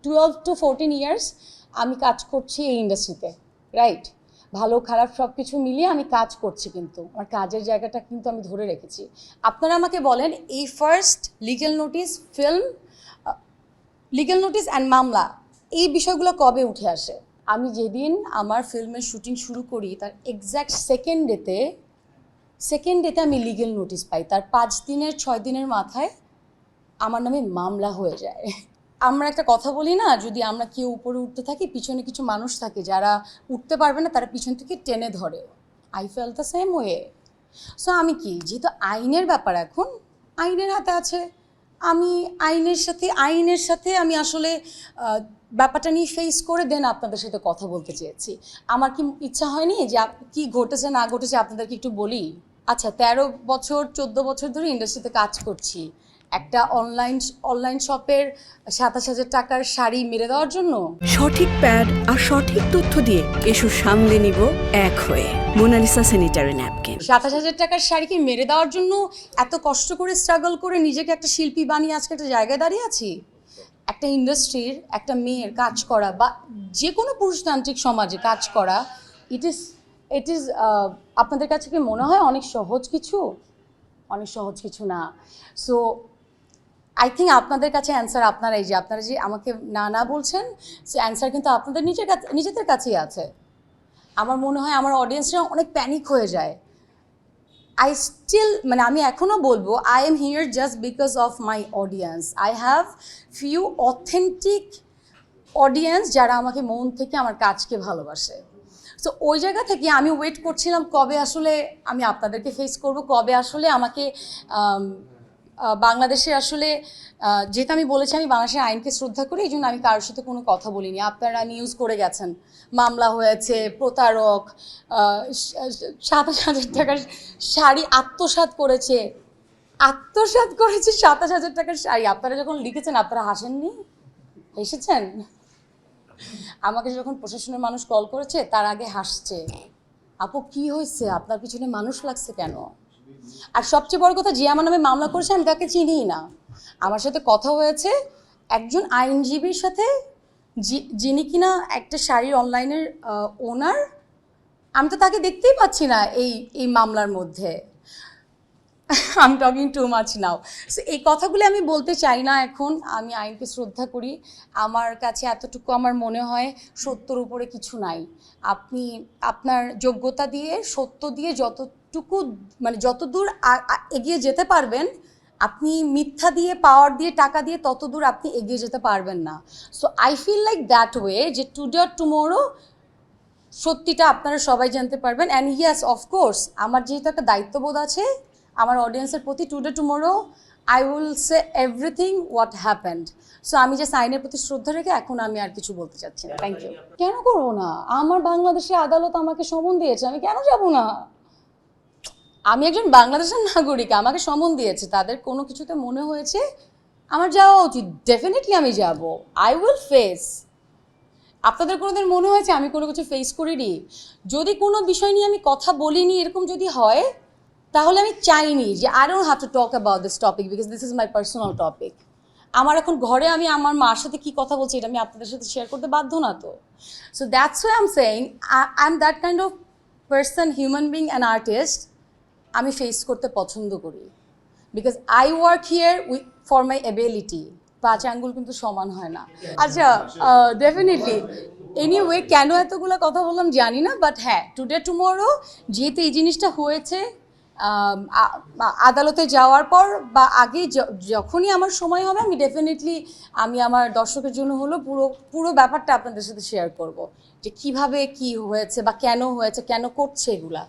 12 to 14 years আমি কাজ করছি এই ইন্ডাস্ট্রিতে, রাইট? ভালো খারাপ সব কিছু মিলিয়ে আমি কাজ করছি, কিন্তু আমার কাজের জায়গাটা কিন্তু আমি ধরে রেখেছি। আপনারা আমাকে বলেন, এই first legal notice film, legal notice and মামলা, এই বিষয়গুলো কবে উঠে আসে? আমি যেদিন আমার ফিল্মের শুটিং শুরু করি তার এক্স্যাক্ট সেকেন্ড ডেতে আমি লিগ্যাল নোটিস পাই। তার 5 দিনের 6 দিনের মাথায় আমার নামে মামলা হয়ে যায়। আমরা একটা কথা বলি না, যদি আমরা কেউ উপরে উঠতে থাকি, পিছনে কিছু মানুষ থাকে যারা উঠতে পারবে না, তারা পিছন থেকে টেনে ধরে। I fail the same way. So আমি কি, যেহেতু আইনের ব্যাপার এখন আইনের হাতে আছে, আমি আইনের সাথে আমি আসলে ব্যাপারটা নিয়ে ফেস করে দেন আপনাদের সাথে কথা বলতে চেয়েছি। আমার কি ইচ্ছা হয়নি যে কি ঘটেছে না ঘটেছে আপনাদেরকে একটু বলি? আচ্ছা, 13 বছর 14 বছর ধরে ইন্ডাস্ট্রিতে কাজ করছি, একটা অনলাইন শপের 27,000 টাকার শাড়ি মেরে দেওয়ার জন্য? সঠিক প্যাড আর সঠিক তথ্য দিয়ে এসব সামলে নিব এক হয়ে। Mona Lisa sanitary napkin. 27,000 টাকার শাড়িকে মেরে দেওয়ার জন্য এত কষ্ট করে স্ট্রাগল করে নিজেকে একটা শিল্পী বানিয়ে আজকে একটা জায়গায় দাঁড়িয়ে আছি। একটা ইন্ডাস্ট্রির একটা মেয়ের কাজ করা বা যে কোনো পুরুষতান্ত্রিক সমাজে কাজ করা, ইট ইজ আপনাদের কাছে কি মনে হয় অনেক সহজ কিছু? অনেক সহজ কিছু না। সো আই থিঙ্ক আপনাদের কাছে অ্যান্সার আপনারা যে আমাকে না বলছেন, সে অ্যান্সার কিন্তু আপনাদের নিজেদের কাছেই আছে। আমার মনে হয় আমার অডিয়েন্সরা অনেক প্যানিক হয়ে যায়। আমি এখনও বলবো, I am here just because of my audience. I have few authentic audience যারা আমাকে মন থেকে আমার কাজকে ভালোবাসে। সো ওই জায়গা থেকে আমি ওয়েট করছিলাম কবে আসলে আমি আপনাদেরকে ফেস করব, কবে আসলে আমাকে বাংলাদেশে আসলে, যেটা আমি বলেছি আমি বাংলাদেশের আইনকে শ্রদ্ধা করি, এই জন্য আমি কারোর সাথে কোনো কথা বলিনি। আপনারা নিউজ করে গেছেন, মামলা হয়েছে, প্রতারক 27,000 টাকার শাড়ি আত্মসাৎ করেছে 27,000 টাকার শাড়ি। আপনারা যখন লিখেছেন আপনারা হাসেননি, হেসেছেন? আমাকে যখন প্রশাসনের মানুষ কল করেছে তার আগে হাসছে, আপু কি হয়েছে, আপনার পিছনে মানুষ লাগছে কেন? আর সবচেয়ে বড় কথা, যে আমার নামে মামলা করেছে আমি তাকে চিনিই না। আমার সাথে কথা হয়েছে একজন আইনজীবীর সাথে, যিনি কিনা একটা শাড়ির অনলাইনের ওনার। আমি তো তাকে দেখতেই পাচ্ছি না এই মামলার মধ্যে। I am talking too much now. So এই কথাগুলো আমি বলতে চাই না এখন। আমি আইনকে শ্রদ্ধা করি। আমার কাছে এতটুকু আমার মনে হয় সত্যর উপরে কিছু নাই। আপনি আপনার যোগ্যতা দিয়ে, সত্য দিয়ে যতটুকু যতদূর এগিয়ে যেতে পারবেন, আপনি মিথ্যা দিয়ে, পাওয়ার দিয়ে, টাকা দিয়ে তত দূর আপনি এগিয়ে যেতে পারবেন না। So I feel like that way, যে টুডে অর টুমোরো সত্যিটা আপনারা সবাই জানতে পারবেন। অ্যান্ড ইয়েস, অফকোর্স আমার যেহেতু একটা দায়িত্ববোধ আছে আমার অডিয়েন্সের প্রতি, today tomorrow I will say everything what happened. So আমি যে আইনের প্রতি শ্রদ্ধা রেখে এখন আমি আর কিছু বলতে চাচ্ছি না। Thank you. কেন করবো না? আমার বাংলাদেশের আদালত আমাকে সমন দিয়েছে, আমি কেন যাব না? আমি একজন বাংলাদেশের নাগরিক, আমাকে সমন দিয়েছে, তাদের কোনো কিছুতে মনে হয়েছে আমার যাওয়া উচিত, ডেফিনেটলি আমি যাব। I will face. আপনাদের কোনোদিন মনে হয়েছে আমি কোনো কিছু ফেস করিনি? যদি কোনো বিষয় নিয়ে আমি কথা বলিনি এরকম যদি হয়, তাহলে আমি চাইনি যে I don't have to talk about this topic because this is my personal topic. আমার এখন ঘরে আমি আমার মার সাথে কী কথা বলছি এটা আমি আপনাদের সাথে শেয়ার করতে বাধ্য না তো। So that's why I am saying I am that kind of person, human being and artist. আমি ফেস করতে পছন্দ করি because I work here for my ability. 5 আঙ্গুল কিন্তু সমান হয় না। আচ্ছা, ডেফিনেটলি এনিওয়ে, কেন এতগুলো কথা বললাম জানি না, বাট হ্যাঁ, টুডে টুমোরো যেহেতু এই জিনিসটা হয়েছে, আদালতে যাওয়ার পর বা আগে যখনই আমার সময় হবে আমি ডেফিনেটলি আমি আমার দর্শকের জন্য হলো পুরো ব্যাপারটা আপনাদের সাথে শেয়ার করব, যে কিভাবে কি হয়েছে বা কেন হয়েছে, কেন করছে এগুলা।